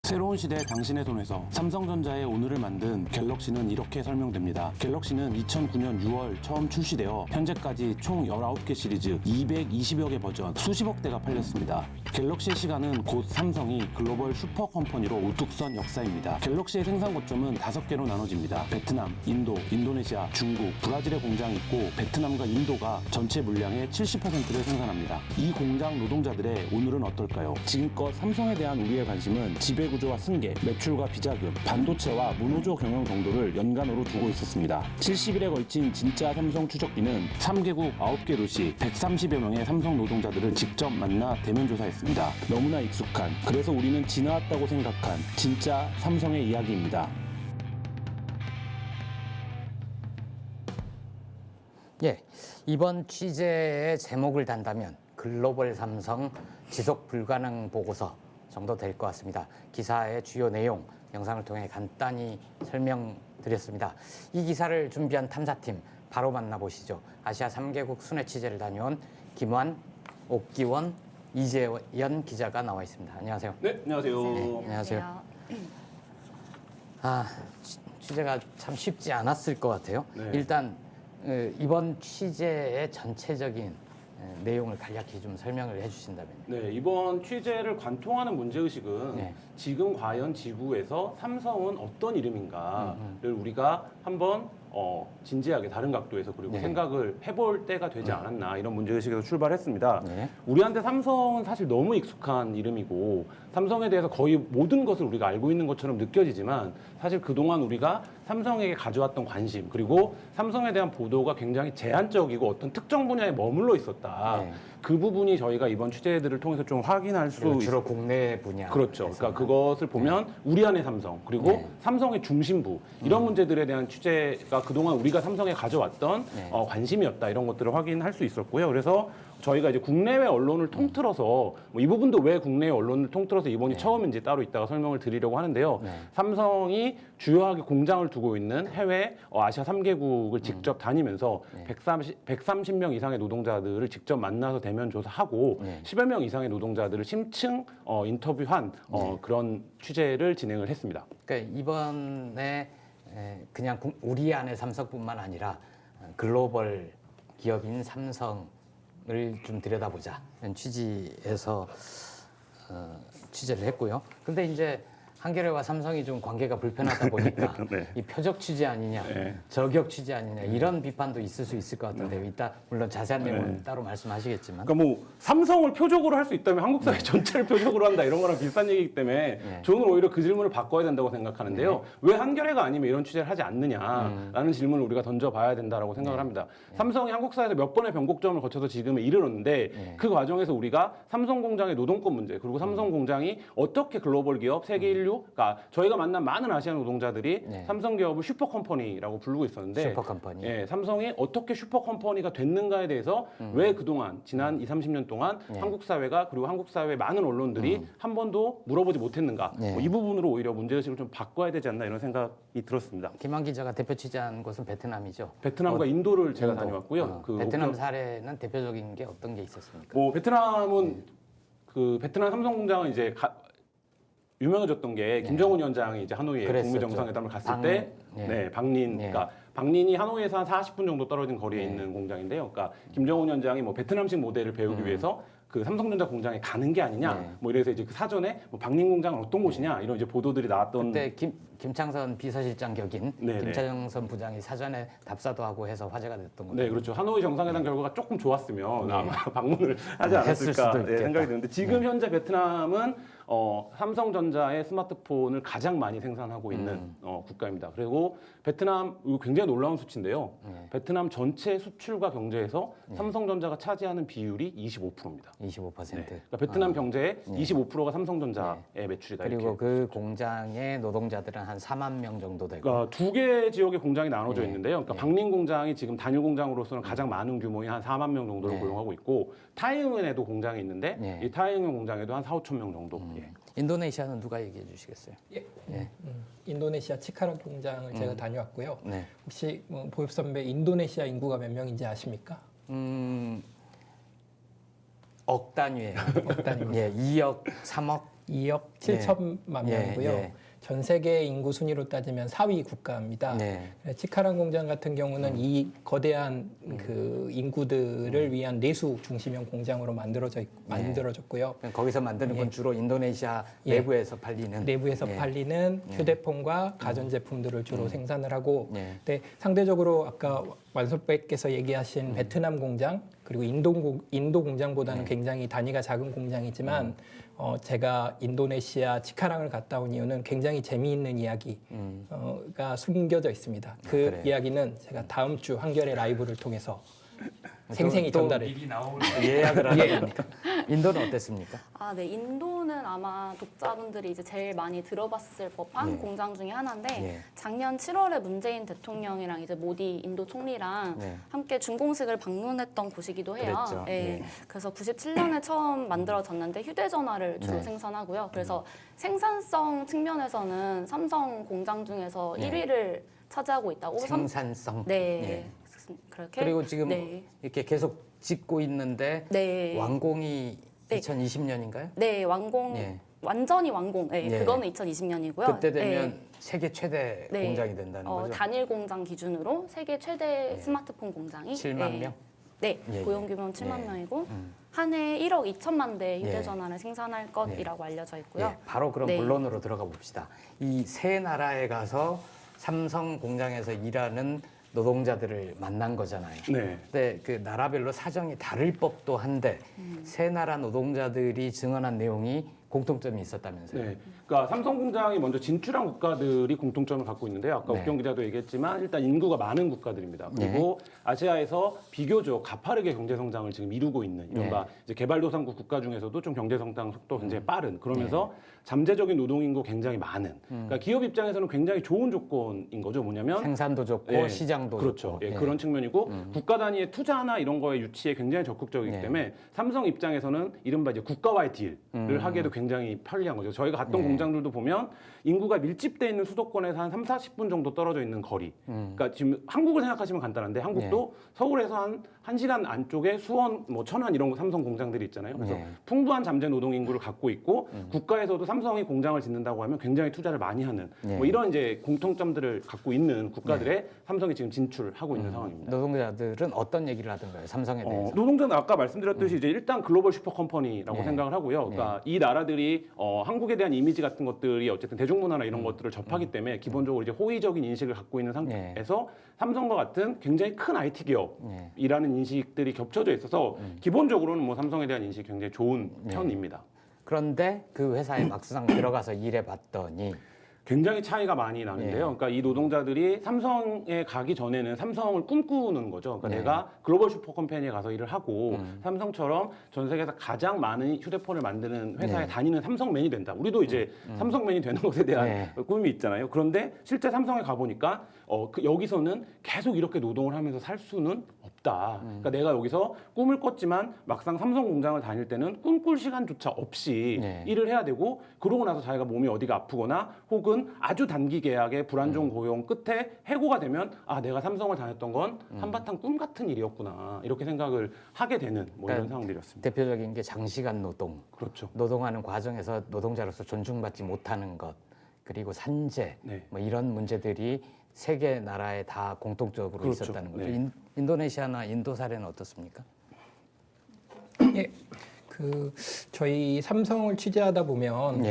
새로운 시대 당신의 손에서 삼성전자의 오늘을 만든 갤럭시는 이렇게 설명됩니다. 갤럭시는 2009년 6월 처음 출시되어 현재까지 총 19개 시리즈 220여 개 버전 수십억 대가 팔렸습니다. 갤럭시의 시간은 곧 삼성이 글로벌 슈퍼 컴퍼니로 우뚝 선 역사입니다. 갤럭시의 생산 거점은 5개로 나눠집니다. 베트남, 인도, 인도네시아, 중국, 브라질의 공장이 있고 베트남과 인도가 전체 물량의 70%를 생산합니다. 이 공장 노동자들의 오늘은 어떨까요? 지금껏 삼성에 대한 우리의 관심은 지배구조와 승계, 매출과 비자금, 반도체와 모노조 경영 정도를 연관으로 두고 있었습니다. 70일에 걸친 진짜 삼성 추적기는 3개국 9개 도시 130여 명의 삼성 노동자들을 직접 만나 대면 조사했습니다. 너무나 익숙한, 그래서 우리는 지나왔다고 생각한 진짜 삼성의 이야기입니다. 예, 이번 취재의 제목을 단다면 글로벌 삼성 지속 불가능 보고서 정도 될 것 같습니다. 기사의 주요 내용, 영상을 통해 간단히 설명드렸습니다. 이 기사를 준비한 탐사팀 바로 만나보시죠. 아시아 3개국 순회 취재를 다녀온 김환, 옥기원, 이재연 기자가 나와 있습니다. 안녕하세요. 네, 안녕하세요. 네, 안녕하세요. 취재가 참 쉽지 않았을 것 같아요. 네. 일단 이번 취재의 전체적인 내용을 간략히 좀 설명을 해주신다면요. 네, 이번 취재를 관통하는 문제의식은 네. 지금 과연 지구에서 삼성은 어떤 이름인가를 우리가 한번 진지하게 다른 각도에서 그리고 네. 생각을 해볼 때가 되지 않았나 이런 문제의식에서 출발했습니다. 네. 우리한테 삼성은 사실 너무 익숙한 이름이고 삼성에 대해서 거의 모든 것을 우리가 알고 있는 것처럼 느껴지지만 사실 그동안 우리가 삼성에게 가져왔던 관심 그리고 삼성에 대한 보도가 굉장히 제한적이고 어떤 특정 분야에 머물러 있었다. 네. 그 부분이 저희가 이번 취재들을 통해서 좀 확인할 수 그리고 주로 국내 분야. 그렇죠. 그러니까 그것을 보면 우리 안의 삼성 그리고 네. 삼성의 중심부 이런 문제들에 대한 취재가 그동안 우리가 삼성에 가져왔던 네. 관심이었다 이런 것들을 확인할 수 있었고요. 그래서 저희가 이제 국내외 언론을 통틀어서 뭐이 부분도 왜 국내외 언론을 통틀어서 이번이 처음인지 따로 이따가 설명을 드리려고 하는데요. 네. 삼성이 주요하게 공장을 두고 있는 해외 아시아 3개국을 직접 다니면서 130명 이상의 노동자들을 직접 만나서 대면 조사하고 10여 명 이상의 노동자들을 심층 인터뷰한 그런 취재를 진행을 했습니다. 그러니까 이번에 그냥 우리 안의 삼성뿐만 아니라 글로벌 기업인 삼성을 좀 들여다보자 이런 취지에서 취재를 했고요. 근데 이제 한겨레와 삼성이 좀 관계가 불편하다 보니까 네. 이 표적 취재 아니냐, 네. 저격 취재 아니냐 이런 비판도 있을 수 있을 것 같은데요. 이따 물론 자세한 내용은 따로 말씀하시겠지만. 그러니까 뭐 삼성을 표적으로 할 수 있다면 한국 사회 전체를 표적으로 한다 이런 거랑 비슷한 얘기이기 때문에 저는 오히려 그 질문을 바꿔야 된다고 생각하는데요. 왜 한겨레가 아니면 이런 취재를 하지 않느냐라는 질문을 우리가 던져봐야 된다라고 생각을 합니다. 삼성이 한국 사회에서 몇 번의 변곡점을 거쳐서 지금에 이르렀는데 그 과정에서 우리가 삼성 공장의 노동권 문제 그리고 삼성 공장이 어떻게 글로벌 기업 세계 인류 그러니까 저희가 만난 많은 아시아 노동자들이 삼성 기업을 슈퍼 컴퍼니라고 부르고 있었는데 슈퍼 컴퍼니. 삼성이 어떻게 슈퍼 컴퍼니가 됐는가에 대해서 왜 그동안 지난 20-30년 동안 한국 사회가 그리고 한국 사회 많은 언론들이 한 번도 물어보지 못했는가 뭐이 부분으로 오히려 문제의식을 좀 바꿔야 되지 않나 이런 생각이 들었습니다. 김한 기자가 대표 취재한 곳은 베트남이죠. 베트남과 인도를 제가 다녀왔고요. 베트남 사례는 대표적인 게 어떤 게 있었습니까? 뭐 베트남은 그 베트남 삼성 공장은 이제 유명해졌던 게 김정은 위원장이 이제 하노이에 그랬었죠. 북미 정상회담을 갔을 때, 박린, 그러니까 박린이 하노이에서 한 40분 정도 떨어진 거리에 있는 공장인데요. 그러니까 김정은 위원장이 뭐 베트남식 모델을 배우기 위해서 그 삼성전자 공장에 가는 게 아니냐, 뭐 이래서 이제 그 사전에 뭐 박린 공장은 어떤 곳이냐 이런 이제 보도들이 나왔던. 그때 김창선 비서실장 격인 네네. 김창선 부장이 사전에 답사도 하고 해서 화제가 됐던 거죠. 네, 그렇죠. 하노이 정상회담 결과가 조금 좋았으면 아마 방문을 하지 했을 수도 않았을까 있겠다. 생각이 드는데 지금 현재 베트남은 삼성전자의 스마트폰을 가장 많이 생산하고 있는 국가입니다. 그리고 베트남 이거 굉장히 놀라운 수치인데요. 베트남 전체 수출과 경제에서 삼성전자가 차지하는 비율이 25%입니다. 25%. 그러니까 베트남 경제의 25%가 삼성전자의 매출이다. 그리고 이렇게. 그 공장의 노동자들은 한 4만 명 정도 되고. 그러니까 두 개 지역의 공장이 나눠져 있는데요. 그러니까 박린 공장이 지금 단일 공장으로서는 가장 많은 규모의 한 4만 명 정도를 고용하고 있고 타이응은에도 공장이 있는데 이 타이응은 공장에도 한 4, 5천 명 정도. 인도네시아는 누가 얘기해 주시겠어요? 인도네시아 치카락 공장을 제가 다녀왔고요. 네. 혹시 뭐 보엽 선배 인도네시아 인구가 몇 명인지 아십니까? 억 단위예요. 억 단위입니다. 예, 2억, 3억 2억 7천만 예, 명이고요. 예. 전 세계 인구 순위로 따지면 4위 국가입니다. 네. 치카랑 공장 같은 경우는 이 거대한 그 인구들을 위한 내수 중심형 공장으로 만들어졌고요. 거기서 만드는 건 주로 인도네시아 예. 내부에서 팔리는 내부에서 예. 팔리는 휴대폰과 가전제품들을 주로 생산을 하고, 예. 근데 상대적으로 아까 완솔백께서 얘기하신 베트남 공장 그리고 인도 공장보다는 굉장히 단위가 작은 공장이지만 제가 인도네시아 치카랑을 갔다 온 이유는 굉장히 재미있는 이야기가 숨겨져 있습니다. 그 그래요. 이야기는 제가 다음 주 한겨레 라이브를 통해서 생생히 또 전달해. 예약을 하다 보니까 인도는 어땠습니까? 아, 네. 인도는 아마 독자분들이 이제 제일 많이 들어봤을 법한 네. 공장 중에 하나인데 네. 작년 7월에 문재인 대통령이랑 이제 모디 인도 총리랑 네. 함께 준공식을 방문했던 곳이기도 해요. 그랬죠. 네. 네. 그래서 97년에 처음 만들어졌는데 휴대전화를 주로 네. 생산하고요. 그래서 생산성 측면에서는 삼성 공장 중에서 네. 1위를 차지하고 있다고. 생산성. 네. 그렇게. 그리고 지금 네. 이렇게 계속 짓고 있는데 네. 완공이 네. 2020년인가요? 네, 완공. 네. 완전히 완공. 네, 네. 그거는 2020년이고요. 그때 되면 세계 최대 네. 공장이 된다는 거죠. 단일 공장 기준으로 세계 최대 스마트폰 공장이 7만 명? 네, 예, 고용 예. 규모는 7만 예. 명이고 한 해 1억 2천만 대 예. 휴대전화를 생산할 것이라고 알려져 있고요. 예, 바로 그럼 네. 본론으로 들어가 봅시다. 이 세 나라에 가서 삼성 공장에서 일하는 노동자들을 만난 거잖아요. 네. 근데 그 나라별로 사정이 다를 법도 한데 세 나라 노동자들이 증언한 내용이 공통점이 있었다면서요. 네. 그러니까 삼성 공장이 먼저 진출한 국가들이 공통점을 갖고 있는데요. 아까 네. 옥경 기자도 얘기했지만 일단 인구가 많은 국가들입니다. 그리고 아시아에서 비교적 가파르게 경제 성장을 지금 이루고 있는 이른바 이제 개발도상국 국가 중에서도 좀 경제 성장 속도 굉장히 빠른 그러면서 잠재적인 노동 인구 굉장히 많은. 그러니까 기업 입장에서는 굉장히 좋은 조건인 거죠. 뭐냐면 생산도 좋고 예, 시장도 그렇죠. 좋고. 예, 그런 측면이고 국가 단위의 투자나 이런 거에 유치에 굉장히 적극적이기 네. 때문에 삼성 입장에서는 이른바 이제 국가와의 딜을 하기에도 굉장히 편리한 거죠. 저희가 갔던 공장들도 보면 인구가 밀집돼 있는 수도권에서 한 3, 40분 정도 떨어져 있는 거리. 그러니까 지금 한국을 생각하시면 간단한데 한국도 서울에서 한 1시간 안쪽에 수원, 뭐 천안 이런 삼성 공장들이 있잖아요. 그래서 풍부한 잠재 노동 인구를 갖고 있고 국가에서도 삼성이 공장을 짓는다고 하면 굉장히 투자를 많이 하는 뭐 이런 이제 공통점들을 갖고 있는 국가들에 삼성이 지금 진출하고 있는 상황입니다. 노동자들은 어떤 얘기를 하던가요? 삼성에 대해서. 노동자는 아까 말씀드렸듯이 이제 일단 글로벌 슈퍼컴퍼니라고 네. 생각을 하고요. 그러니까 이 나라들이 한국에 대한 이미지 같은 것들이 어쨌든 대중문화나 이런 것들을 접하기 때문에 기본적으로 이제 호의적인 인식을 갖고 있는 상태에서 삼성과 같은 굉장히 큰 IT 기업이라는 인식들이 겹쳐져 있어서 기본적으로는 뭐 삼성에 대한 인식이 굉장히 좋은 편입니다. 그런데 그 회사에 막상 들어가서 일해 봤더니 굉장히 차이가 많이 나는데요. 그러니까 이 노동자들이 삼성에 가기 전에는 삼성을 꿈꾸는 거죠. 그러니까 내가 글로벌 슈퍼컴퍼니에 가서 일을 하고 삼성처럼 전 세계에서 가장 많은 휴대폰을 만드는 회사에 다니는 삼성맨이 된다. 우리도 이제 삼성맨이 되는 것에 대한 꿈이 있잖아요. 그런데 실제 삼성에 가보니까 여기서는 계속 이렇게 노동을 하면서 살 수는 없다. 그러니까 내가 여기서 꿈을 꿨지만 막상 삼성 공장을 다닐 때는 꿈꿀 시간조차 없이 일을 해야 되고 그러고 나서 자기가 몸이 어디가 아프거나 혹은 아주 단기 계약의 불안정 고용 끝에 해고가 되면 아 내가 삼성을 다녔던 건 한바탕 꿈 같은 일이었구나 이렇게 생각을 하게 되는 뭐 이런 그러니까 상황들이었습니다. 대표적인 게 장시간 노동, 그렇죠. 노동하는 과정에서 노동자로서 존중받지 못하는 것, 그리고 산재, 뭐 이런 문제들이 세계 나라에 다 공통적으로 그렇죠. 있었다는 거죠. 네. 인도네시아나 인도 사례는 어떻습니까? 예. 저희 삼성을 취재하다 보면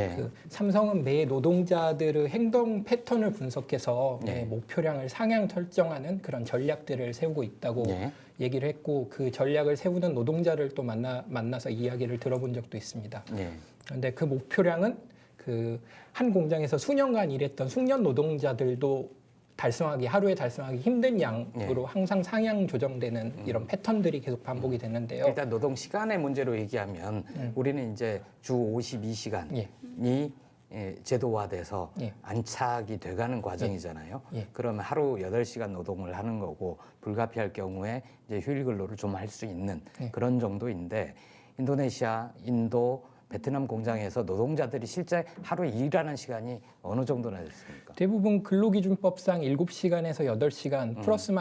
삼성은 매 노동자들의 행동 패턴을 분석해서 목표량을 상향 설정하는 그런 전략들을 세우고 있다고 얘기를 했고 그 전략을 세우는 노동자를 또 만나서 이야기를 들어본 적도 있습니다. 그런데 그 목표량은 그 한 공장에서 수년간 일했던 숙련 노동자들도 하루에 달성하기 힘든 양으로 항상 상향 조정되는 이런 패턴들이 계속 반복이 되는데요. 일단 노동 시간의 문제로 얘기하면 우리는 이제 주 52시간이 제도화돼서 안착이 돼가는 과정이잖아요. 그러면 하루 8시간 노동을 하는 거고 불가피할 경우에 이제 휴일 근로를 좀 할 수 있는 그런 정도인데 인도네시아, 인도, 베트남 공장에서 노동자들이 실제 하루 일하는 시간이 어느 정도나 됐습니까? 대부분 근로기준법상 7시간에서 8시간 플러스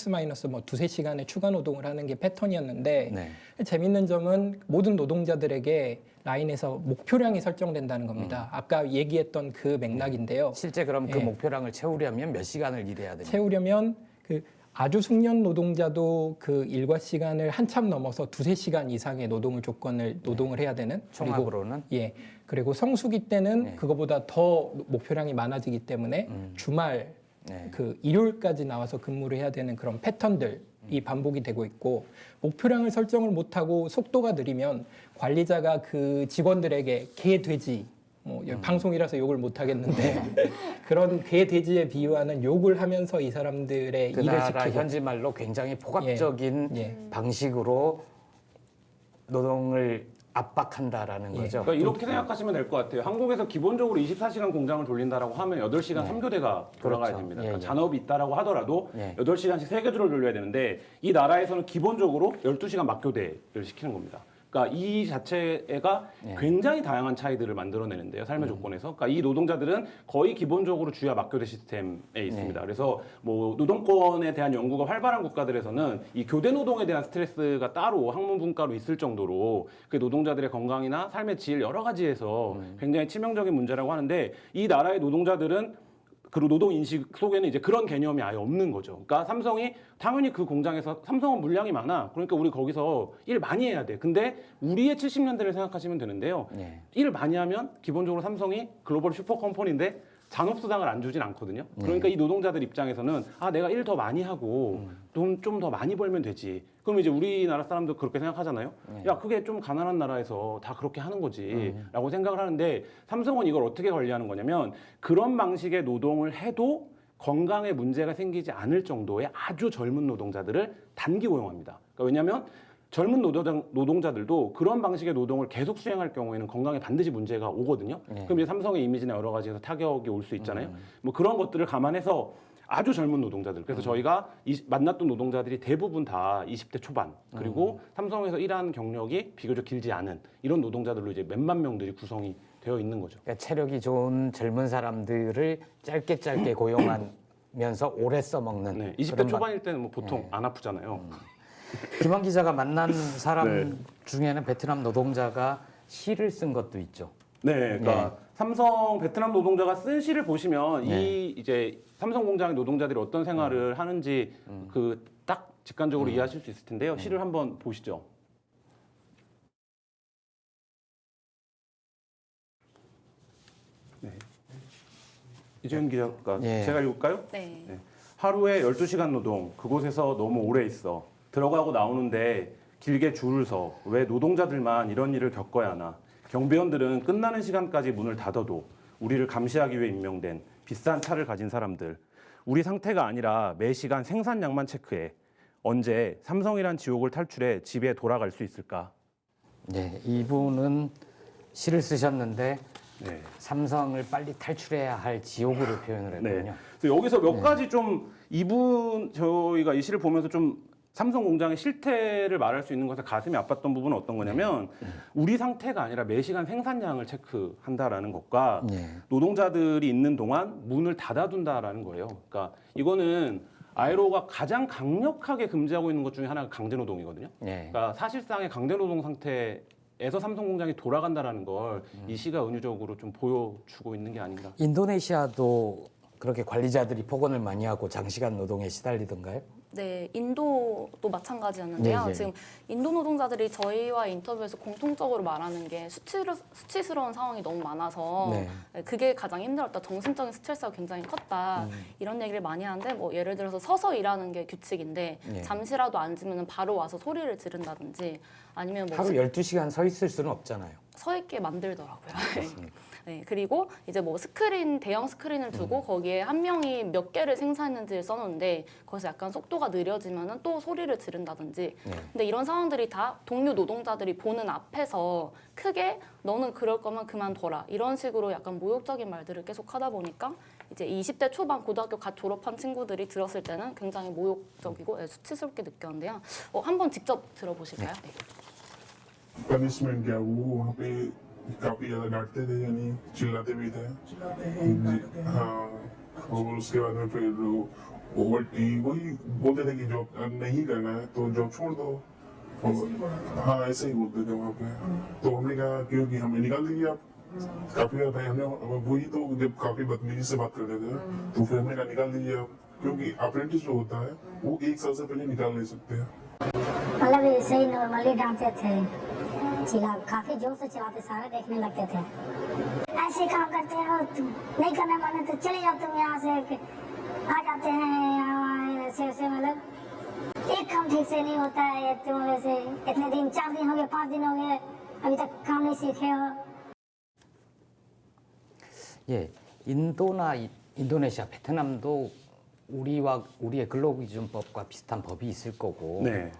마이너스 뭐 두세 시간의 추가 노동을 하는 게 패턴이었는데 네. 재밌는 점은 모든 노동자들에게 라인에서 목표량이 설정된다는 겁니다. 아까 얘기했던 그 맥락인데요. 실제 그럼 그 예. 목표량을 채우려면 몇 시간을 일해야 됩니까? 채우려면 그 아주 숙련 노동자도 그 일과 시간을 한참 넘어서 두세 시간 이상의 노동을 해야 되는 총합으로는? 그리고 성수기 때는 네. 그거보다 더 목표량이 많아지기 때문에 주말 네. 그 일요일까지 나와서 근무를 해야 되는 그런 패턴들이 반복이 되고 있고 목표량을 설정을 못하고 속도가 느리면 관리자가 그 직원들에게 개, 돼지 방송이라서 욕을 못 하겠는데 그런 개, 돼지에 비유하는 욕을 하면서 이 사람들의 그 일을 나라 시키고 현지 말로 굉장히 포괄적인 방식으로 노동을 압박한다라는 거죠. 그러니까 이렇게 생각하시면 될 것 같아요. 한국에서 기본적으로 24시간 공장을 돌린다라고 하면 8시간 3교대가 돌아가야 그렇죠. 됩니다. 예, 그러니까 예. 잔업이 있다라고 하더라도 예. 8시간씩 3교대를 돌려야 되는데 이 나라에서는 기본적으로 12시간 막교대를 시키는 겁니다. 그러니까 이 자체가 굉장히 다양한 차이들을 만들어내는데요. 삶의 조건에서. 그러니까 이 노동자들은 거의 기본적으로 주야 막교대 시스템에 있습니다. 그래서 뭐 노동권에 대한 연구가 활발한 국가들에서는 이 교대 노동에 대한 스트레스가 따로 학문 분과로 있을 정도로 그 노동자들의 건강이나 삶의 질 여러 가지에서 굉장히 치명적인 문제라고 하는데 이 나라의 노동자들은 그리고 노동 인식 속에는 이제 그런 개념이 아예 없는 거죠. 그러니까 삼성이 당연히 그 공장에서 삼성은 물량이 많아. 그러니까 우리 거기서 일 많이 해야 돼. 근데 우리의 70년대를 생각하시면 되는데요. 일 많이 하면 기본적으로 삼성이 글로벌 슈퍼 컴퍼니인데 잔업수당을 안 주진 않거든요. 그러니까 이 노동자들 입장에서는 아 내가 일 더 많이 하고 돈 좀 더 많이 벌면 되지. 그럼 이제 우리나라 사람도 그렇게 생각하잖아요. 야 그게 좀 가난한 나라에서 다 그렇게 하는 거지 라고 생각을 하는데 삼성은 이걸 어떻게 관리하는 거냐면 그런 방식의 노동을 해도 건강에 문제가 생기지 않을 정도의 아주 젊은 노동자들을 단기 고용합니다. 그러니까 왜냐하면 젊은 노동자들도 그런 방식의 노동을 계속 수행할 경우에는 건강에 반드시 문제가 오거든요. 그럼 이제 삼성의 이미지나 여러 가지에서 타격이 올 수 있잖아요. 뭐 그런 것들을 감안해서 아주 젊은 노동자들. 그래서 저희가 만났던 노동자들이 대부분 다 20대 초반. 그리고 삼성에서 일한 경력이 비교적 길지 않은 이런 노동자들로 이제 몇만 명들이 구성이 되어 있는 거죠. 그러니까 체력이 좋은 젊은 사람들을 짧게 고용하면서 오래 써먹는. 네, 20대 그런 초반일 때는 뭐 보통 안 아프잖아요. 김원 기자가 만난 사람 네. 중에는 베트남 노동자가 시를 쓴 것도 있죠. 네, 그러니까 삼성 베트남 노동자가 쓴 시를 보시면 네. 이 이제 삼성 공장의 노동자들이 어떤 생활을 하는지 그 딱 직관적으로 이해하실 수 있을 텐데요. 시를 한번 보시죠. 네. 이재훈 기자가 제가 읽을까요? 네. 하루에 12시간 노동, 그곳에서 너무 오래 있어. 들어가고 나오는데 길게 줄을 서. 왜 노동자들만 이런 일을 겪어야 하나. 경비원들은 끝나는 시간까지 문을 닫아도 우리를 감시하기 위해 임명된 비싼 차를 가진 사람들. 우리 상태가 아니라 매 시간 생산량만 체크해. 언제 삼성이란 지옥을 탈출해 집에 돌아갈 수 있을까? 네, 이분은 시를 쓰셨는데 네. 삼성을 빨리 탈출해야 할 지옥으로 표현을 했군요. 네. 그래서 여기서 몇 가지 좀 저희가 이 시를 보면서 좀 삼성 공장의 실태를 말할 수 있는 것에 가슴이 아팠던 부분은 어떤 거냐면 우리 상태가 아니라 매 시간 생산량을 체크한다라는 것과 노동자들이 있는 동안 문을 닫아둔다라는 거예요. 그러니까 이거는 아이로가 가장 강력하게 금지하고 있는 것 중에 하나가 강제노동이거든요. 그러니까 사실상의 강제노동 상태에서 삼성 공장이 돌아간다라는 걸 이 시가 은유적으로 좀 보여주고 있는 게 아닌가. 인도네시아도 그렇게 관리자들이 폭언을 많이 하고 장시간 노동에 시달리던가요? 네, 인도도 마찬가지였는데요. 네, 네. 지금 인도 노동자들이 저희와 인터뷰에서 공통적으로 말하는 게 수치스러운 상황이 너무 많아서 네. 그게 가장 힘들었다. 정신적인 스트레스가 굉장히 컸다. 이런 얘기를 많이 하는데 뭐 예를 들어서 서서 일하는 게 규칙인데 네. 잠시라도 앉으면 바로 와서 소리를 지른다든지 아니면 뭐 하루 12시간 서 있을 수는 없잖아요. 서 있게 만들더라고요. 네, 그리고 이제 뭐 스크린, 대형 스크린을 두고 거기에 한 명이 몇 개를 생산했는지를 써놓는데 거기서 약간 속도가 느려지면은 또 소리를 지른다든지. 근데 이런 상황들이 다 동료 노동자들이 보는 앞에서 크게 너는 그럴 거면 그만둬라. 이런 식으로 약간 모욕적인 말들을 계속 하다 보니까 이제 20대 초반 고등학교 갓 졸업한 친구들이 들었을 때는 굉장히 모욕적이고 수치스럽게 느꼈는데요. 한번 직접 들어보실까요? 네. पनिशमेंट क्या वो वहाँ पे काफी ज्यादा डांटते थे यानी चिल्लाते भी थे जी हाँ और उसके बाद में फिर ओवर वही बोलते थे कि जॉब नहीं करना है तो जॉब छोड़ दो हाँ ऐसे ही बोलते थे वहाँ पे तो हमने कहा क्योंकि हमें निकाल दीजिए आप काफी ज्यादा हमने वही तो जब काफी बदतमीजी से बात करते थे तो फिर हमने कहा निकाल दीजिए आप क्योंकि अप्रेंटिस जो होता है वो 1 साल से पहले निकाल नहीं सकते हैं मतलब ऐसे ही नॉर्मली डांटते थे काफी जोर से चलाते सारे देखने लगते थे ऐसे काम करते हो तुम नहीं करने माने तो चले जाओ तुम यहाँ से आ जाते हैं यहाँ ऐसे ऐसे मतलब एक काम ठीक से नहीं होता है तुम वैसे इतने दिन 4 दिन हो गए 5 दिन हो गए अभी तक काम नहीं सीखे हो 예, 인도네시아, 베트남도 우리의 근로기준법과 비슷한 법이 있을 거고 네.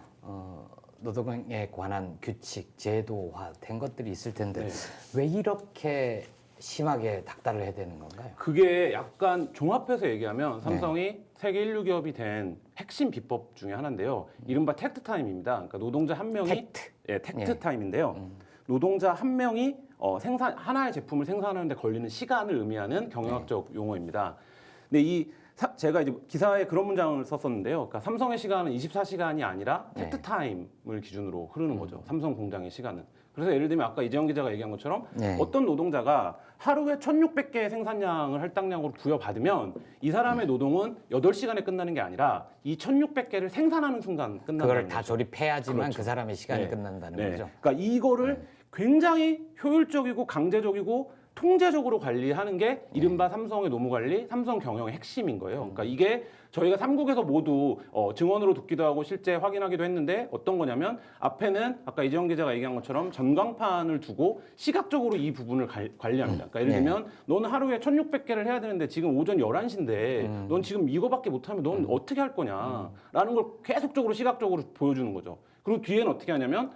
노동에 관한 규칙, 제도화된 것들이 있을 텐데 네. 왜 이렇게 심하게 닥달을 해야 되는 건가요? 그게 약간 종합해서 얘기하면 삼성이 세계 1류 기업이 된 핵심 비법 중에 하나인데요. 이른바 택트 타임입니다. 그러니까 노동자 한 명이 택트. 예, 택트 예. 타임인데요. 노동자 한 명이 하나의 제품을 생산하는데 걸리는 시간을 의미하는 경영학적 용어입니다. 근데 제가 이제 기사에 그런 문장을 썼었는데요. 그러니까 삼성의 시간은 24시간이 아니라 네. 택트 타임을 기준으로 흐르는 거죠. 삼성 공장의 시간은. 그래서 예를 들면 아까 이재영 기자가 얘기한 것처럼 네. 어떤 노동자가 하루에 1,600개의 생산량을 할당량으로 부여받으면 이 사람의 노동은 8시간에 끝나는 게 아니라 이 1,600개를 생산하는 순간 끝난다는 그걸 다 거죠. 조립해야지만 그렇죠. 그 사람의 시간이 네. 끝난다는 네. 거죠. 그러니까 이거를 굉장히 효율적이고 강제적이고 통제적으로 관리하는 게 이른바 삼성의 노무관리, 삼성 경영의 핵심인 거예요. 그러니까 이게 저희가 삼국에서 모두 증언으로 듣기도 하고 실제 확인하기도 했는데 어떤 거냐면 앞에는 아까 이재영 기자가 얘기한 것처럼 전광판을 두고 시각적으로 이 부분을 관리합니다. 그러니까 예를 들면 너는 하루에 1,600개를 해야 되는데 지금 오전 11시인데 넌 지금 이거밖에 못하면 넌 어떻게 할 거냐라는 걸 계속적으로 시각적으로 보여주는 거죠. 그리고 뒤에는 어떻게 하냐면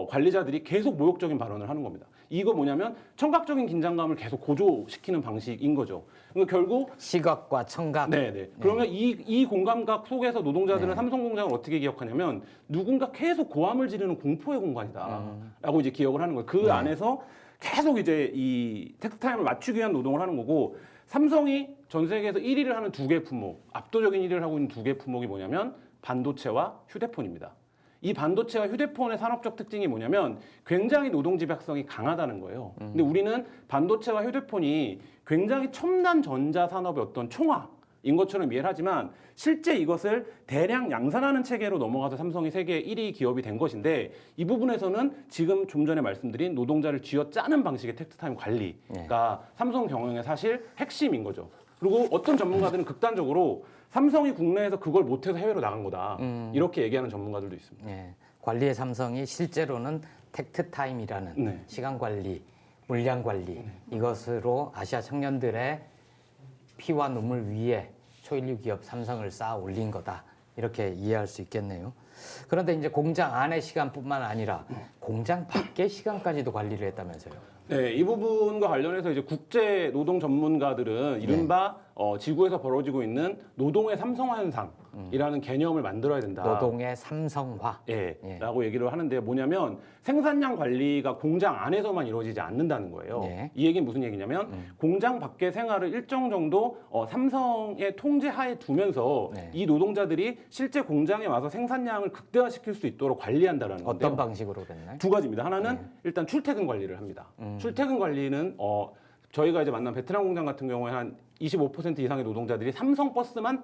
관리자들이 계속 모욕적인 발언을 하는 겁니다. 이거 뭐냐면 청각적인 긴장감을 계속 고조시키는 방식인 거죠. 그러니까 결국 시각과 청각. 네네. 그러면 이 공감각 속에서 노동자들은 네. 삼성 공장을 어떻게 기억하냐면 누군가 계속 고함을 지르는 공포의 공간이다라고 이제 기억을 하는 거예요. 그 안에서 계속 이제 이 텍스타임을 맞추기 위한 노동을 하는 거고 삼성이 전 세계에서 1위를 하는 2개 품목, 압도적인 1위를 하고 있는 2개 품목이 뭐냐면 반도체와 휴대폰입니다. 이 반도체와 휴대폰의 산업적 특징이 뭐냐면 굉장히 노동 집약성이 강하다는 거예요. 근데 우리는 반도체와 휴대폰이 굉장히 첨단 전자 산업의 어떤 총합인 것처럼 이해를 하지만 실제 이것을 대량 양산하는 체계로 넘어가서 삼성이 세계 1위 기업이 된 것인데 이 부분에서는 지금 좀 전에 말씀드린 노동자를 쥐어짜는 방식의 텍스타임 관리가 삼성 경영의 사실 핵심인 거죠. 그리고 어떤 전문가들은 극단적으로 삼성이 국내에서 그걸 못해서 해외로 나간 거다. 이렇게 얘기하는 전문가들도 있습니다. 예, 관리의 삼성이 실제로는 텍트 타임이라는 네. 시간 관리, 물량 관리 이것으로 아시아 청년들의 피와 눈물 위에 초일류 기업 삼성을 쌓아 올린 거다. 이렇게 이해할 수 있겠네요. 그런데 이제 공장 안의 시간뿐만 아니라 공장 밖의 시간까지도 관리를 했다면서요. 네, 이 부분과 관련해서 이제 국제 노동 전문가들은 이른바 지구에서 벌어지고 있는 노동의 삼성화 현상이라는 개념을 만들어야 된다. 노동의 삼성화. 예, 예. 라고 얘기를 하는데 뭐냐면 생산량 관리가 공장 안에서만 이루어지지 않는다는 거예요. 예. 이 얘기는 무슨 얘기냐면 공장 밖의 생활을 일정 정도 삼성의 통제 하에 두면서 네. 이 노동자들이 실제 공장에 와서 생산량을 극대화시킬 수 있도록 관리한다라는 건데요. 어떤 방식으로 그랬나요? 2가지입니다. 하나는 일단 출퇴근 관리를 합니다. 출퇴근 관리는 저희가 이제 만난 베트남 공장 같은 경우에 한 25% 이상의 노동자들이 삼성 버스만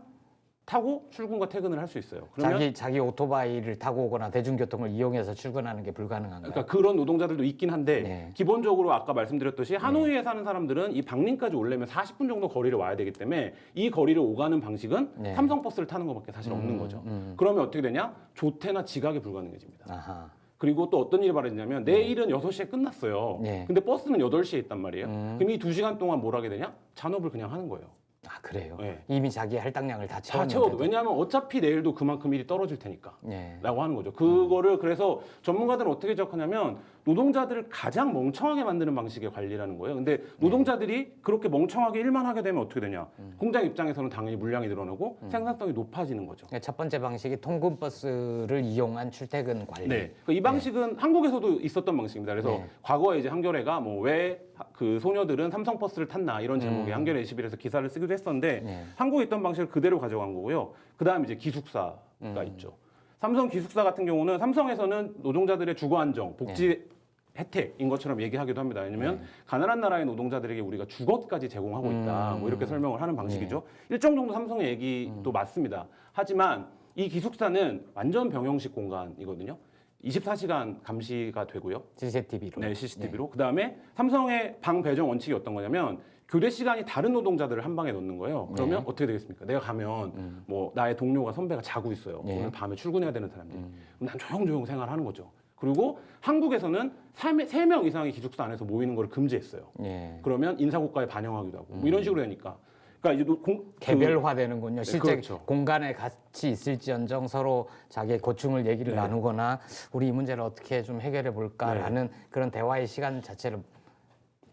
타고 출근과 퇴근을 할 수 있어요. 그러면 자기 오토바이를 타고 오거나 대중교통을 이용해서 출근하는 게 불가능한가요? 그러니까 그런 노동자들도 있긴 한데 네. 기본적으로 아까 말씀드렸듯이 하노이에 사는 사람들은 이 방린까지 오려면 40분 정도 거리를 와야 되기 때문에 이 거리를 오가는 방식은 네. 삼성 버스를 타는 것밖에 사실 없는 거죠. 그러면 어떻게 되냐? 조퇴나 지각이 불가능해집니다. 아하. 그리고 또 어떤 일이 벌어지냐면 내일은 6시에 끝났어요. 네. 근데 버스는 8시에 있단 말이에요. 그럼 이 2시간 동안 뭘 하게 되냐? 잔업을 그냥 하는 거예요. 아 그래요? 네. 이미 자기 할당량을 다 다 채웠는데도. 채워도 왜냐하면 어차피 내일도 그만큼 일이 떨어질 테니까 예. 라고 하는 거죠. 그거를 그래서 전문가들은 어떻게 지적하냐면 노동자들을 가장 멍청하게 만드는 방식의 관리라는 거예요. 근데 노동자들이 그렇게 멍청하게 일만 하게 되면 어떻게 되냐? 공장 입장에서는 당연히 물량이 늘어나고 생산성이 높아지는 거죠. 첫 번째 방식이 통근 버스를 이용한 출퇴근 관리. 네. 그러니까 이 방식은 한국에서도 있었던 방식입니다. 그래서 네. 과거에 이제 한겨레가 뭐 왜 그 소녀들은 삼성 버스를 탔나 이런 제목의 한겨레 21에서 기사를 쓰기도 했었는데 네. 한국에 있던 방식을 그대로 가져간 거고요. 그다음 이제 기숙사가 있죠. 삼성 기숙사 같은 경우는 삼성에서는 노동자들의 주거 안정, 복지 혜택인 것처럼 얘기하기도 합니다. 왜냐하면 가난한 나라의 노동자들에게 우리가 주거까지 제공하고 있다. 뭐 이렇게 설명을 하는 방식이죠. 일정 정도 삼성의 얘기도 맞습니다. 하지만 이 기숙사는 완전 병영식 공간이거든요. 24시간 감시가 되고요. CCTV로. 네, CCTV로. 그다음에 삼성의 방 배정 원칙이 어떤 거냐면 교대 시간이 다른 노동자들을 한 방에 넣는 거예요. 그러면 어떻게 되겠습니까? 내가 가면 뭐 나의 동료가 선배가 자고 있어요. 오늘 밤에 출근해야 되는 사람들. 그럼 난 조용조용 생활하는 거죠. 그리고 한국에서는 3명 이상의 기숙사 안에서 모이는 걸 금지했어요. 예. 그러면 인사고과에 반영하기도 하고 뭐 이런 식으로 되니까. 그러니까 이제 개별화되는군요. 실제 그렇죠. 공간에 같이 있을지언정 서로 자기의 고충을 얘기를 나누거나 우리 이 문제를 어떻게 좀 해결해 볼까라는 그런 대화의 시간 자체를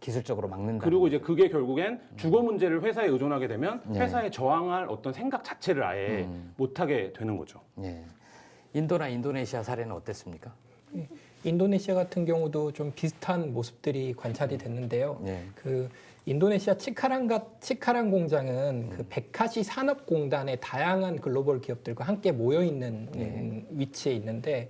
기술적으로 막는다. 그리고 이제 그게 결국엔 주거 문제를 회사에 의존하게 되면 회사에 저항할 어떤 생각 자체를 아예 못하게 되는 거죠. 예. 인도나 인도네시아 사례는 어땠습니까? 인도네시아 같은 경우도 좀 비슷한 모습들이 관찰이 됐는데요. 네. 그 인도네시아 치카랑 공장은 그 베카시 산업공단의 다양한 글로벌 기업들과 함께 모여 있는 위치에 있는데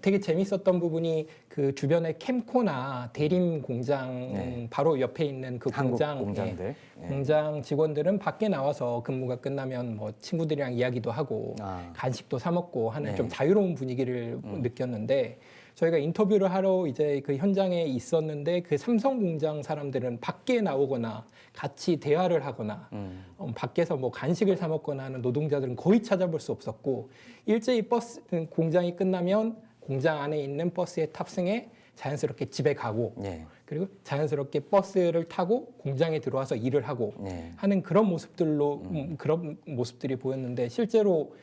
되게 재밌었던 부분이 그 주변에 캠코나 대림 공장 바로 옆에 있는 그 한국 공장 공장들. 공장 직원들은 밖에 나와서 근무가 끝나면 뭐 친구들이랑 이야기도 하고 아. 간식도 사 먹고 하는 네. 좀 자유로운 분위기를 느꼈는데 저희가 인터뷰를 하러 이제 그 현장에 있었는데 그 삼성 공장 사람들은 밖에 나오거나 같이 대화를 하거나 밖에서 뭐 간식을 사 먹거나 하는 노동자들은 거의 찾아볼 수 없었고 일제히 버스 공장이 끝나면 공장 안에 있는 버스에 탑승해 자연스럽게 집에 가고 예. 그리고 자연스럽게 버스를 타고 공장에 들어와서 일을 하고 네. 하는 그런 모습들로 그런 모습들이 보였는데 실제로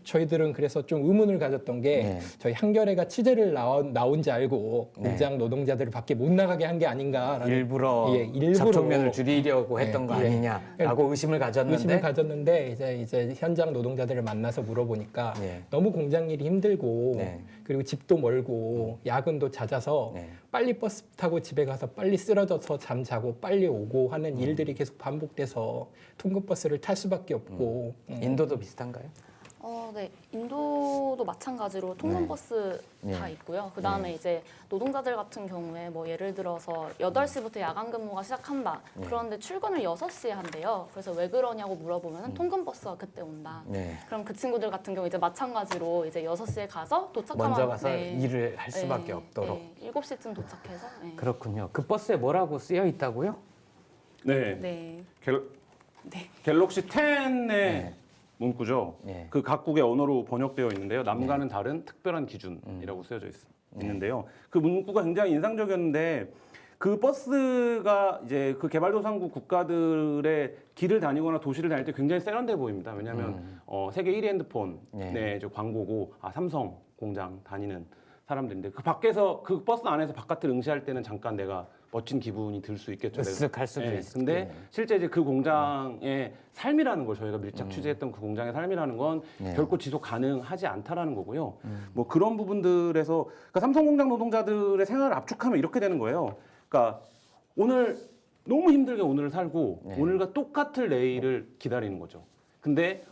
저희들은 그래서 좀 의문을 가졌던 게 네. 저희 한겨레가 취재를 나온지 알고 공장 노동자들을 밖에 못 나가게 한 게 아닌가라는 일부러, 일부러 접촉면을 줄이려고 했던 거 예. 아니냐라고 의심을 가졌는데 의심을 가졌는데 이제 현장 노동자들을 만나서 물어보니까 네. 너무 공장 일이 힘들고 네. 그리고 집도 멀고 야근도 잦아서 네. 빨리 버스 타고 집에 가서 빨리 쓰러져서 잠자고 빨리 오고 하는 일들이 계속 반복돼서 통근버스를 탈 수밖에 없고 인도도 비슷한가요? 네. 인도도 마찬가지로 통근버스 다 있고요. 그 다음에 이제 노동자들 같은 경우에 뭐 예를 들어서 8시부터 야간 근무가 시작한다. 그런데 출근을 6시에 한대요. 그래서 왜 그러냐고 물어보면 통근버스가 그때 온다. 네. 그럼 그 친구들 같은 경우 이제 마찬가지로 이제 6시에 가서 도착하면 먼저 가서 일을 할 수밖에 없도록. 7시쯤 도착해서. 네. 그렇군요. 그 버스에 뭐라고 쓰여 있다고요? 네. 네. 갤럭시 10의 문구죠. 예. 그 각국의 언어로 번역되어 있는데요. 남과는 다른 특별한 기준이라고 쓰여져 있는데요. 그 문구가 굉장히 인상적이었는데 그 버스가 이제 그 개발도상국 국가들의 길을 다니거나 도시를 다닐 때 굉장히 세련돼 보입니다. 왜냐하면 세계 1위 핸드폰의 이제 광고고 삼성 공장 다니는 사람들인데 그 밖에서 그 버스 안에서 바깥을 응시할 때는 잠깐 내가 멋진 기분이 들 수 있겠죠. 으쓱할 수도 있고. 근데 실제 이제 그 공장의 삶이라는 걸 저희가 밀착 취재했던 그 공장의 삶이라는 건 결코 지속 가능하지 않다라는 거고요. 뭐 그런 부분들에서 그러니까 삼성 공장 노동자들의 생활을 압축하면 이렇게 되는 거예요. 그러니까 오늘 너무 힘들게 오늘을 살고 오늘과 똑같을 내일을 기다리는 거죠. 근데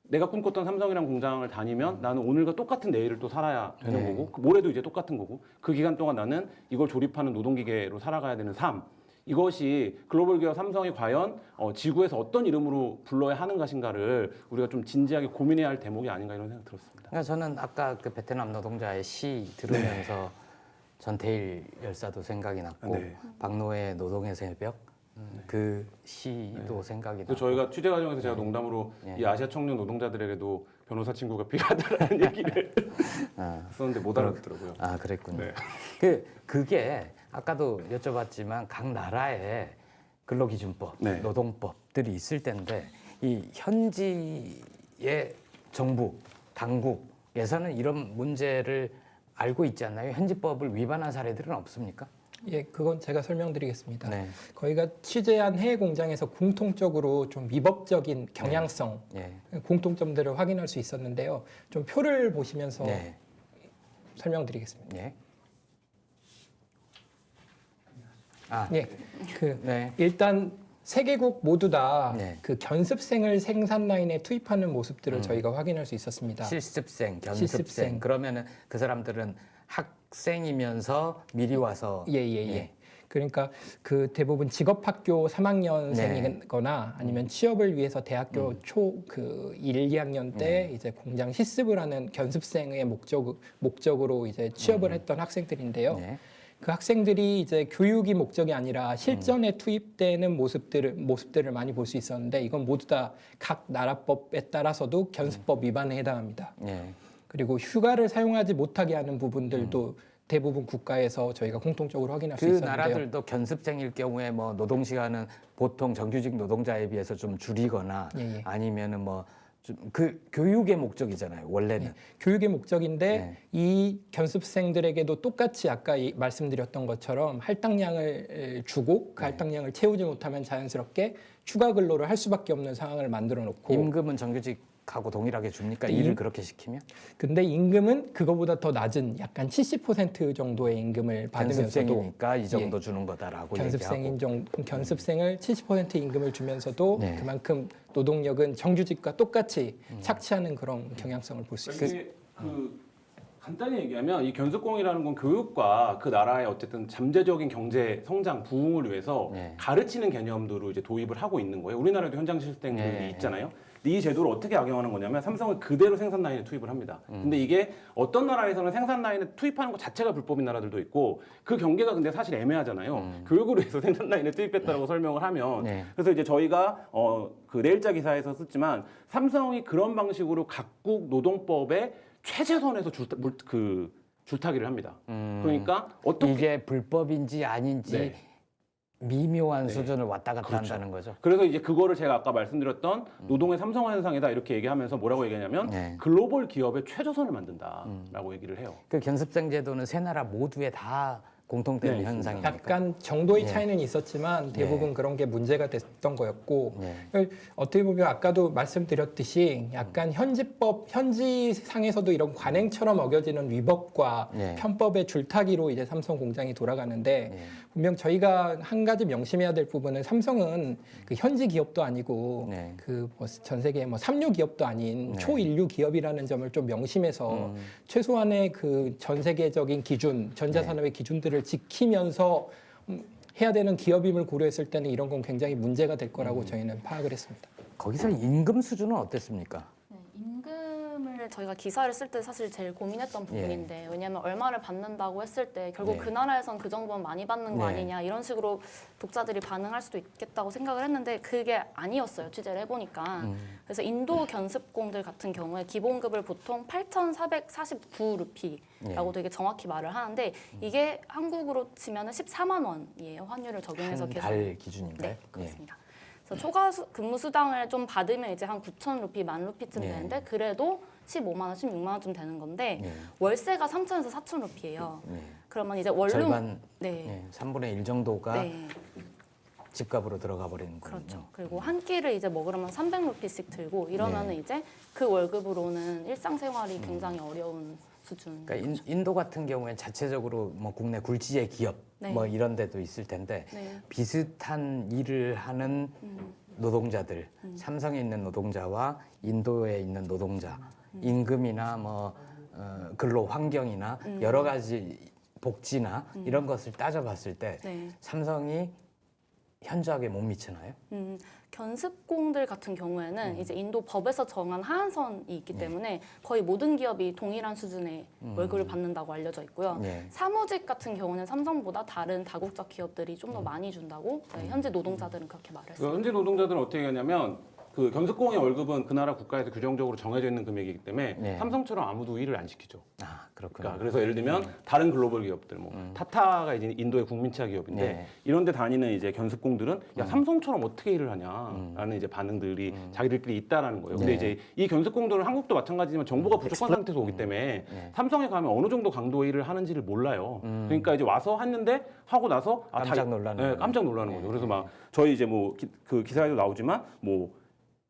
내가 꿈꿨던 삼성이란 공장을 다니면 나는 오늘과 똑같은 내일을 또 살아야 되는 거고 모레도 이제 똑같은 거고 그 기간 동안 나는 이걸 조립하는 노동기계로 살아가야 되는 삶 이것이 글로벌 기업 삼성이 과연 지구에서 어떤 이름으로 불러야 하는 것인가를 우리가 좀 진지하게 고민해야 할 대목이 아닌가 이런 생각 들었습니다. 그러니까 저는 아까 그 베트남 노동자의 시 들으면서 전태일 열사도 생각이 났고 박노의 노동의 새벽 그 시도 생각이 나고 저희가 취재 과정에서 제가 농담으로 이 아시아 청년 노동자들에게도 변호사 친구가 필요하다라는 얘기를 썼는데 못 알아듣더라고요. 아 그랬군요. 네. 그게 아까도 여쭤봤지만 각 나라의 근로기준법, 네. 노동법들이 있을 텐데 이 현지의 정부, 당국에서는 이런 문제를 알고 있지 않나요? 현지법을 위반한 사례들은 없습니까? 예, 그건 제가 설명드리겠습니다. 네. 저희가 취재한 해외 공장에서 공통적으로 좀 위법적인 경향성, 예. 공통점들을 확인할 수 있었는데요. 좀 표를 보시면서 네. 설명드리겠습니다. 예. 아, 예, 그 네. 일단 세 개국 모두 다 네. 그 견습생을 생산 라인에 투입하는 모습들을 저희가 확인할 수 있었습니다. 실습생, 견습생. 실습생. 그러면은 그 사람들은 학생이면서 미리 와서 예. 그러니까 그 대부분 직업학교 3학년생이거나 아니면 취업을 위해서 대학교 초 그 1, 2학년 때 이제 공장 실습을 하는 견습생의 목적으로 이제 취업을 했던 학생들인데요. 네. 그 학생들이 이제 교육이 목적이 아니라 실전에 투입되는 모습들을 많이 볼 수 있었는데 이건 모두 다 각 나라법에 따라서도 견습법 위반에 해당합니다. 예. 그리고 휴가를 사용하지 못하게 하는 부분들도 대부분 국가에서 저희가 공통적으로 확인할 수 그 있었는데요. 나라들도 견습생일 경우에 뭐 노동 시간은 보통 정규직 노동자에 비해서 좀 줄이거나 예. 아니면은 뭐 좀 그 교육의 목적이잖아요. 원래는. 교육의 목적인데 네. 이 견습생들에게도 똑같이 아까 말씀드렸던 것처럼 할당량을 주고 그 할당량을 채우지 못하면 자연스럽게 추가 근로를 할 수밖에 없는 상황을 만들어 놓고 임금은 정규직하고 동일하게 줍니까? 일을 그렇게 시키면? 근데 임금은 그거보다 더 낮은 약간 70% 정도의 임금을 받으면서도 견습생이니까 이 정도 주는 거다라고 얘기하고. 견습생을 70% 임금을 주면서도 네. 그만큼 노동력은 정규직과 똑같이 착취하는 그런 경향성을 볼 수 있습니다. 이게 간단히 얘기하면 이 견습공이라는 건 교육과 그 나라의 어쨌든 잠재적인 경제 성장 부흥을 위해서 네. 가르치는 개념들을 이제 도입을 하고 있는 거예요. 우리나라도 현장 실생 교육이 네. 있잖아요. 근데 이 제도를 어떻게 악용하는 거냐면 삼성을 그대로 생산 라인에 투입을 합니다. 근데 이게 어떤 나라에서는 생산 라인에 투입하는 것 자체가 불법인 나라들도 있고 그 경계가 근데 사실 애매하잖아요. 교육을 위해서 생산 라인에 투입했다라고 설명을 하면 네. 그래서 이제 저희가 그 내일자 기사에서 썼지만 삼성이 그런 방식으로 각국 노동법에 최재선에서 줄타기를 합니다. 그러니까 어떻게 이게 불법인지 아닌지 네. 미묘한 수준을 왔다 갔다 그렇죠. 한다는 거죠. 그래서 이제 그거를 제가 아까 말씀드렸던 노동의 삼성화 현상이다 이렇게 얘기하면서 뭐라고 얘기하냐면 네. 글로벌 기업의 최저선을 만든다라고 얘기를 해요. 그 견습생 제도는 세 나라 모두에 다 공통되는 네, 현상입니까? 약간 정도의 네. 차이는 있었지만 대부분 그런 게 문제가 됐던 거였고 네. 어떻게 보면 아까도 말씀드렸듯이 약간 현지상에서도 이런 관행처럼 어겨지는 위법과 네. 편법의 줄타기로 이제 삼성 공장이 돌아가는데 네. 분명 저희가 한 가지 명심해야 될 부분은 삼성은 그 현지 기업도 아니고 네. 그 전 세계 뭐 삼류 기업도 아닌 네. 초인류 기업이라는 점을 좀 명심해서 최소한의 그 전 세계적인 기준, 전자산업의 기준들을 지키면서 해야 되는 기업임을 고려했을 때는 이런 건 굉장히 문제가 될 거라고 저희는 파악을 했습니다. 거기서 임금 수준은 어땠습니까? 네, 임금을 저희가 기사를 쓸 때 사실 제일 고민했던 부분인데 왜냐하면 얼마를 받는다고 했을 때 결국 예. 그 나라에선 그 정도면 많이 받는 거 네. 아니냐 이런 식으로 독자들이 반응할 수도 있겠다고 생각을 했는데 그게 아니었어요. 취재를 해보니까. 그래서 인도 견습공들 같은 경우에 기본급을 보통 8,449루피라고 되게 정확히 말을 하는데 이게 한국으로 치면 14만 원이에요. 환율을 적용해서 한 계산. 달 기준인가요? 네, 그렇습니다. 그래서 초과 근무 수당을 좀 받으면 이제 한 9,000루피, 10,000루피쯤 네. 되는데 그래도 15만 원, 16만 원쯤 되는 건데 네. 월세가 3,000에서 4,000루피예요. 네. 그러면 이제 원룸 절반, 네. 네, 3분의 1 정도가 네. 집값으로 들어가 버리는 거죠. 그렇죠. 그리고 한 끼를 이제 먹으려면 300루피씩 들고 이러면은 이제 그 월급으로는 일상생활이 굉장히 어려운 수준. 그러니까 인도 같은 경우엔 자체적으로 뭐 국내 굴지의 기업 네. 뭐 이런 데도 있을 텐데 네. 비슷한 일을 하는 노동자들, 삼성에 있는 노동자와 인도에 있는 노동자, 임금이나 뭐 근로 환경이나 여러 가지 복지나 이런 것을 따져봤을 때 네. 삼성이 현저하게 못 미치나요? 견습공들 같은 경우에는 이제 인도 법에서 정한 하한선이 있기 때문에 거의 모든 기업이 동일한 수준의 월급을 받는다고 알려져 있고요. 네. 사무직 같은 경우는 삼성보다 다른 다국적 기업들이 좀 더 많이 준다고 네, 현지 노동자들은 그렇게 말을 했어요. 현지 노동자들은 어떻게 하냐면 그 견습공의 월급은 그 나라 국가에서 규정적으로 정해져 있는 금액이기 때문에 네. 삼성처럼 아무도 일을 안 시키죠. 아, 그렇군요. 그러니까 그래서 예를 들면 다른 글로벌 기업들, 뭐 타타가 이제 인도의 국민차 기업인데 네. 이런데 다니는 이제 견습공들은 야 삼성처럼 어떻게 일을 하냐라는 이제 반응들이 자기들끼리 있다라는 거예요. 근데 네. 이제 이 견습공들은 한국도 마찬가지지만 정보가 부족한 상태에서 오기 때문에 네. 삼성에 가면 어느 정도 강도의 일을 하는지를 몰라요. 그러니까 이제 와서 했는데 하고 나서 깜짝 놀라는 거예요. 깜짝 놀라는 거죠. 그래서 막 저희 이제 뭐 그 기사에도 나오지만 뭐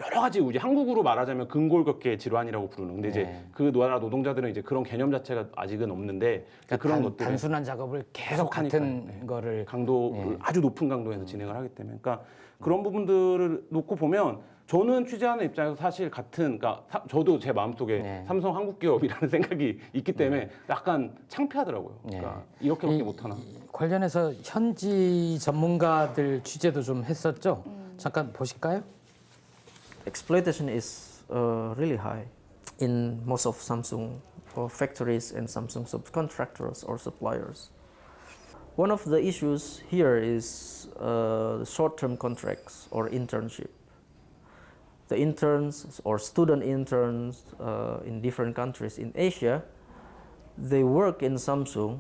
여러 가지 이제 한국으로 말하자면 근골격계 질환이라고 부르는. 근데 이제 네. 그 나라 노동자들은 이제 그런 개념 자체가 아직은 없는데 그러니까 그런 것들 단순한 작업을 계속 하니까요. 같은 네. 거를 강도를 네. 아주 높은 강도에서 진행을 하기 때문에 그러니까 그런 부분들을 놓고 보면 저는 취재하는 입장에서 사실 같은 그러니까 저도 제 마음속에 네. 삼성 한국 기업이라는 생각이 있기 때문에 약간 창피하더라고요. 그러니까 이렇게밖에 못 하나. 관련해서 현지 전문가들 취재도 좀 했었죠. 잠깐 보실까요? Exploitation is really high in most of Samsung factories and Samsung subcontractors or suppliers. One of the issues here is short-term contracts or internship. The interns or student interns in different countries in Asia, they work in Samsung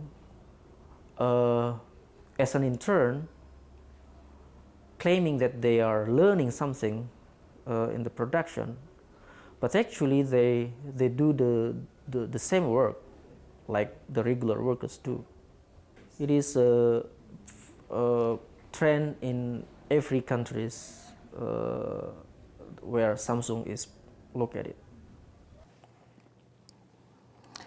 as an intern, claiming that they are learning something in the production, but actually they do the same work like the regular workers do. It is a trend in every countries where Samsung is located.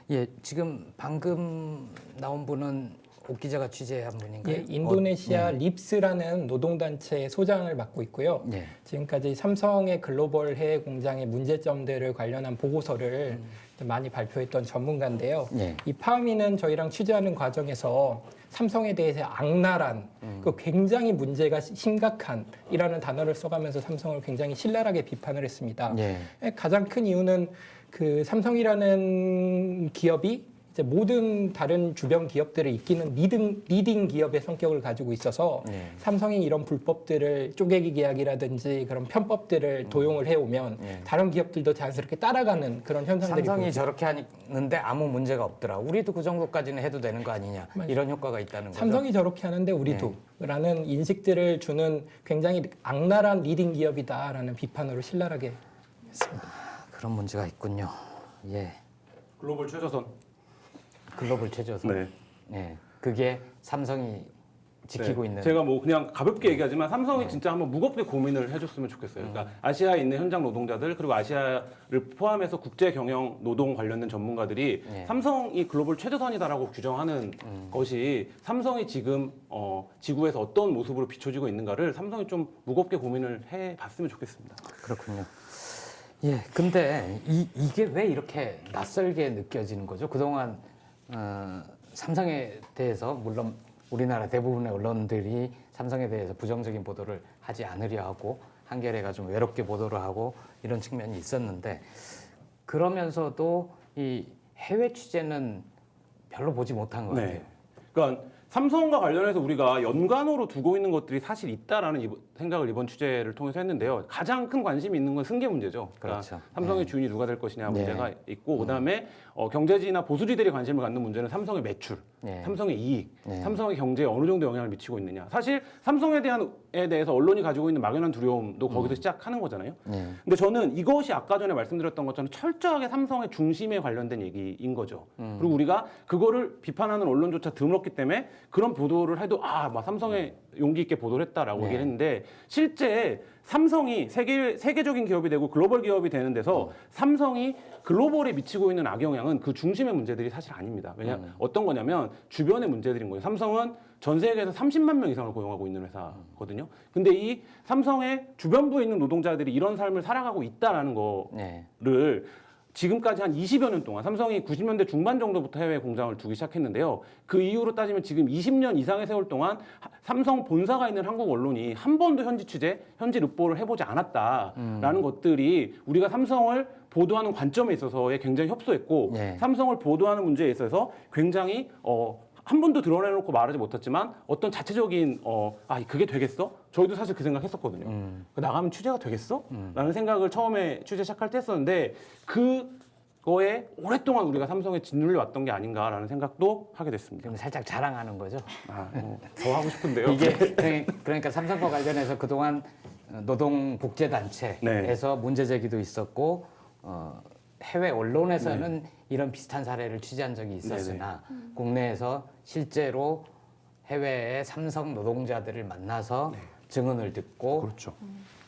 예, 지금 방금 나온 분은 옥 기자가 취재한 분인가요? 예, 인도네시아 립스라는 노동단체의 소장을 맡고 있고요. 네. 지금까지 삼성의 글로벌 해외 공장의 문제점들을 관련한 보고서를 많이 발표했던 전문가인데요. 네. 이 파미는 저희랑 취재하는 과정에서 삼성에 대해서 악랄한, 그 굉장히 문제가 심각한이라는 단어를 써가면서 삼성을 굉장히 신랄하게 비판을 했습니다. 네. 가장 큰 이유는 그 삼성이라는 기업이 이제 모든 다른 주변 기업들을 이끄는 리딩 기업의 성격을 가지고 있어서 네. 삼성이 이런 불법들을 쪼개기 계약이라든지 그런 편법들을 도용을 해오면 다른 기업들도 자연스럽게 따라가는 그런 현상들이 삼성이 보입니다. 저렇게 하는데 아무 문제가 없더라. 우리도 그 정도까지는 해도 되는 거 아니냐. 이런 효과가 있다는 거죠. 삼성이 저렇게 하는데 우리도 라는 인식들을 주는 굉장히 악랄한 리딩 기업이다라는 비판으로 신랄하게 했습니다. 그런 문제가 있군요. 예. 글로벌 최저선. 글로벌 최저선. 네. 네. 그게 삼성이 지키고 있는. 제가 뭐 그냥 가볍게 얘기하지만 삼성이 진짜 한번 무겁게 고민을 해줬으면 좋겠어요. 그러니까 아시아에 있는 현장 노동자들 그리고 아시아를 포함해서 국제 경영 노동 관련된 전문가들이 삼성이 글로벌 최저선이다라고 규정하는 것이 삼성이 지금 지구에서 어떤 모습으로 비춰지고 있는가를 삼성이 좀 무겁게 고민을 해봤으면 좋겠습니다. 그렇군요. 예, 근데 이게 왜 이렇게 낯설게 느껴지는 거죠? 그동안 삼성에 대해서 물론 우리나라 대부분의 언론들이 삼성에 대해서 부정적인 보도를 하지 않으려 하고 한겨레가 좀 외롭게 보도를 하고 이런 측면이 있었는데 그러면서도 이 해외 취재는 별로 보지 못한 것 같아요. 그러니까 삼성과 관련해서 우리가 연관어로 두고 있는 것들이 사실 있다라는 생각을 이번 취재를 통해서 했는데요. 가장 큰 관심이 있는 건 승계 문제죠. 그러니까 그렇죠. 삼성의 주인이 누가 될 것이냐 문제가 있고 그다음에 경제지나 보수지들이 관심을 갖는 문제는 삼성의 매출, 삼성의 이익, 삼성의 경제에 어느 정도 영향을 미치고 있느냐. 사실 삼성에 대해서 언론이 가지고 있는 막연한 두려움도 거기서 시작하는 거잖아요. 근데 저는 이것이 아까 전에 말씀드렸던 것처럼 철저하게 삼성의 중심에 관련된 얘기인 거죠. 그리고 우리가 그거를 비판하는 언론조차 드물었기 때문에 그런 보도를 해도 막 삼성의 용기 있게 보도를 했다라고 얘기를 했는데 실제 삼성이 세계적인 기업이 되고 글로벌 기업이 되는 데서 삼성이 글로벌에 미치고 있는 악영향은 그 중심의 문제들이 사실 아닙니다. 왜냐하면 어떤 거냐면 주변의 문제들인 거예요. 삼성은 전 세계에서 30만 명 이상을 고용하고 있는 회사거든요. 근데 이 삼성의 주변부에 있는 노동자들이 이런 삶을 살아가고 있다라는 거를 지금까지 한 20여 년 동안 삼성이 90년대 중반 정도부터 해외 공장을 두기 시작했는데요. 그 이후로 따지면 지금 20년 이상의 세월 동안 삼성 본사가 있는 한국 언론이 한 번도 현지 취재, 현지 르포를 해보지 않았다라는 것들이 우리가 삼성을 보도하는 관점에 있어서에 굉장히 협소했고 삼성을 보도하는 문제에 있어서 굉장히 한 번도 드러내놓고 말하지 못했지만 어떤 자체적인 그게 되겠어? 저희도 사실 그 생각했었거든요. 나가면 취재가 되겠어? 라는 생각을 처음에 취재 시작할 때 했었는데 그거에 오랫동안 우리가 삼성에 짓눌려 왔던 게 아닌가라는 생각도 하게 됐습니다. 지금 살짝 자랑하는 거죠. 더 하고 싶은데요. 이게 그러니까 삼성과 관련해서 그동안 노동복지단체에서 문제 제기도 있었고 해외 언론에서는 이런 비슷한 사례를 취재한 적이 있었으나 국내에서 실제로 해외의 삼성 노동자들을 만나서 증언을 듣고 그렇죠.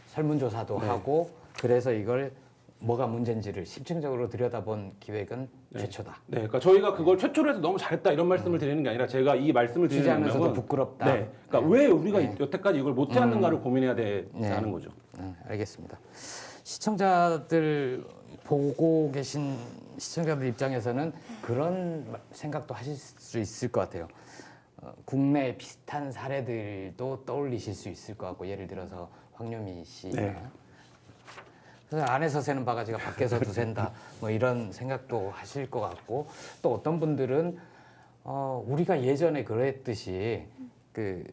설문조사도 하고 그래서 이걸 뭐가 문제인지를 심층적으로 들여다본 기획은 최초다. 네, 그러니까 저희가 그걸 최초로 해서 너무 잘했다 이런 말씀을 드리는 게 아니라 제가 이 말씀을 드리는 취재하면서도 영역은 부끄럽다. 네, 그러니까 왜 우리가 여태까지 이걸 못 해왔는가를 고민해야 되는 거죠. 알겠습니다. 시청자들 보고 계신 시청자들 입장에서는 그런 생각도 하실 수 있을 것 같아요. 국내 비슷한 사례들도 떠올리실 수 있을 것 같고 예를 들어서 황유미 씨가 그래서 안에서 새는 바가지가 밖에서도 샌다 뭐 이런 생각도 하실 것 같고 또 어떤 분들은 우리가 예전에 그랬듯이 그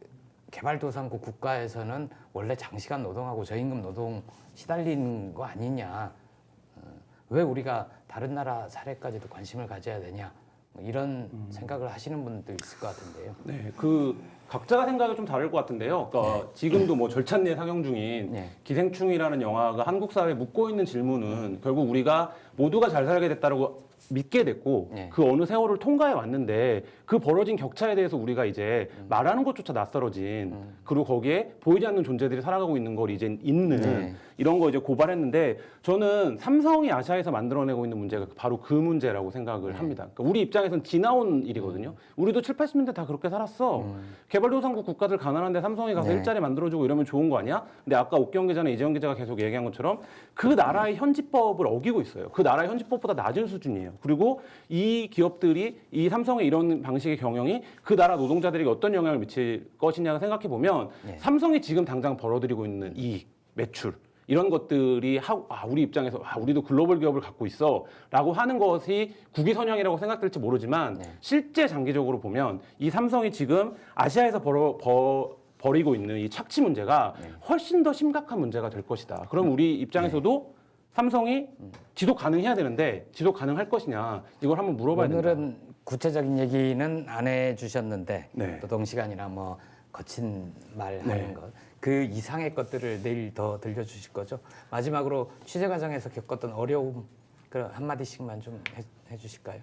개발도상국 국가에서는 원래 장시간 노동하고 저임금 노동 시달리는 거 아니냐 왜 우리가 다른 나라 사례까지도 관심을 가져야 되냐 뭐 이런 생각을 하시는 분도 있을 것 같은데요. 네, 각자가 생각이 좀 다를 것 같은데요. 그러니까 지금도 뭐 절찬리에 상영 중인 기생충이라는 영화가 한국 사회에 묻고 있는 질문은 결국 우리가 모두가 잘 살게 됐다라고 믿게 됐고 그 어느 세월을 통과해 왔는데 그 벌어진 격차에 대해서 우리가 이제 말하는 것조차 낯설어진 그리고 거기에 보이지 않는 존재들이 살아가고 있는 걸 이제 있는 이런 거 이제 고발했는데 저는 삼성이 아시아에서 만들어내고 있는 문제가 바로 그 문제라고 생각을 합니다. 그러니까 우리 입장에선 지나온 일이거든요. 우리도 7, 80년대 다 그렇게 살았어. 개발도상국 국가들 가난한데 삼성이 가서 일자리 만들어주고 이러면 좋은 거 아니야? 근데 아까 옥경 기자나 이재영 기자가 계속 얘기한 것처럼 그 나라의 현지법을 어기고 있어요. 그 나라의 현지법보다 낮은 수준이에요. 그리고 이 기업들이 이 삼성의 이런 방식의 경영이 그 나라 노동자들에게 어떤 영향을 미칠 것이냐를 생각해 보면 삼성이 지금 당장 벌어들이고 있는 이익, 매출 이런 것들이 우리 입장에서 우리도 글로벌 기업을 갖고 있어라고 하는 것이 국위선양이라고 생각될지 모르지만 실제 장기적으로 보면 이 삼성이 지금 아시아에서 벌이고 있는 이 착취 문제가 훨씬 더 심각한 문제가 될 것이다. 그럼 우리 입장에서도 삼성이 지속 가능해야 되는데 지속 가능할 것이냐 이걸 한번 물어봐야 된다. 오늘은 구체적인 얘기는 안 해주셨는데 노동시간이나 뭐 거친 말 하는 것 그 이상의 것들을 내일 더 들려주실 거죠. 마지막으로 취재 과정에서 겪었던 어려움 그 한마디씩만 좀 해주실까요?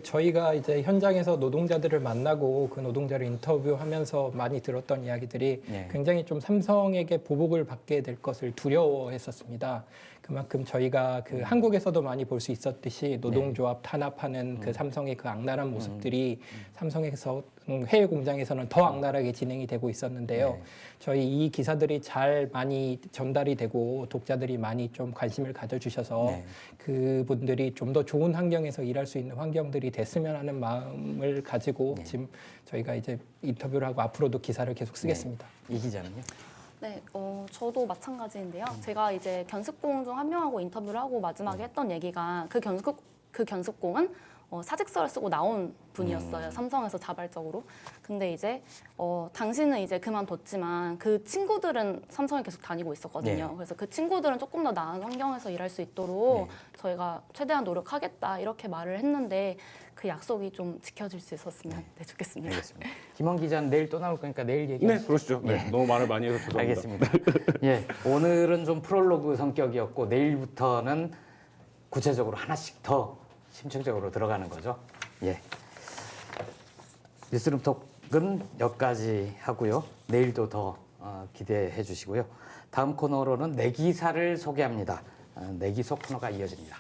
저희가 이제 현장에서 노동자들을 만나고 그 노동자를 인터뷰하면서 많이 들었던 이야기들이 굉장히 좀 삼성에게 보복을 받게 될 것을 두려워했었습니다. 그만큼 저희가 그 한국에서도 많이 볼 수 있었듯이 노동조합 탄압하는 그 삼성의 그 악랄한 모습들이 삼성에서 해외 공장에서는 더 악랄하게 진행이 되고 있었는데요. 저희 이 기사들이 잘 많이 전달이 되고 독자들이 많이 좀 관심을 가져주셔서 그분들이 좀 더 좋은 환경에서 일할 수 있는 환경들이 됐으면 하는 마음을 가지고 지금 저희가 이제 인터뷰를 하고 앞으로도 기사를 계속 쓰겠습니다. 이 기자는요? 네, 저도 마찬가지인데요. 제가 이제 견습공 중 한 명하고 인터뷰를 하고 마지막에 했던 얘기가 그 견습공은 사직서를 쓰고 나온 분이었어요. 삼성에서 자발적으로. 근데 이제 당신은 이제 그만뒀지만 그 친구들은 삼성에 계속 다니고 있었거든요. 그래서 그 친구들은 조금 더 나은 환경에서 일할 수 있도록 저희가 최대한 노력하겠다 이렇게 말을 했는데 그 약속이 좀 지켜질 수 있었으면 좋겠습니다. 알겠습니다. 김원 기자는 내일 또 나올 거니까 내일 얘기하시죠. 네, 그러시죠. 너무 말을 많이 해서 죄송합니다. 알겠습니다. 오늘은 좀 프롤로그 성격이었고 내일부터는 구체적으로 하나씩 더 심층적으로 들어가는 거죠. 뉴스룸톡은 여기까지 하고요. 내일도 더 기대해 주시고요. 다음 코너로는 내기사를 소개합니다. 내기소 코너가 이어집니다.